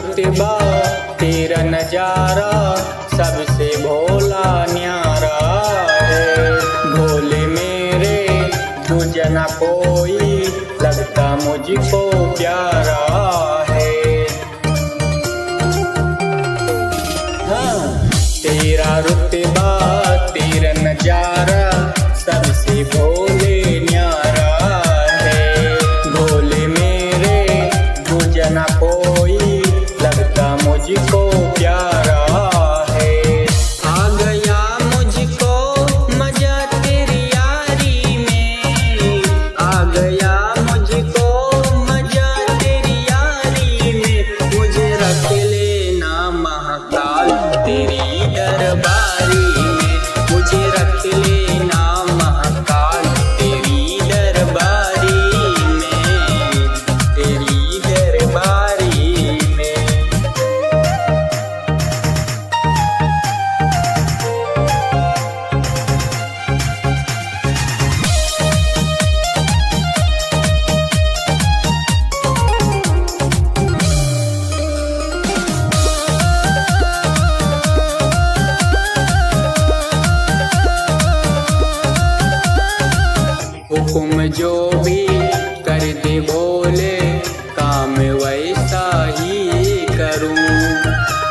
रुतबा तेरा नजारा सबसे भोला न्यारा है। भोले मेरे तुझे न कोई लगता मुझको प्यारा है। हाँ, तेरा रुतबा तेरा नजारा सबसे भोले न्यारा है। भोले मेरे तुझे न कोई लगता मुझको प्यारा है। आ गया मुझको मजा तेरी यारी में, आ गया मुझको मजा तेरी यारी में। मुझे रख लेना महाकाल तेरी दरबारी में, मुझे रख लेना महाकाल तेरी दरबारी में, तेरी दरबारी में। हुक्म जो भी कर दे भोले काम वैसा ही करूं।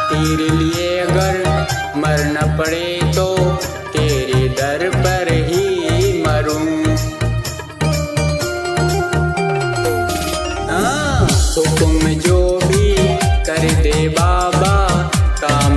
तेरे लिए अगर मरना पड़े तो तेरे दर पर ही मरूं। हाँ, हुक्म जो भी कर दे बाबा काम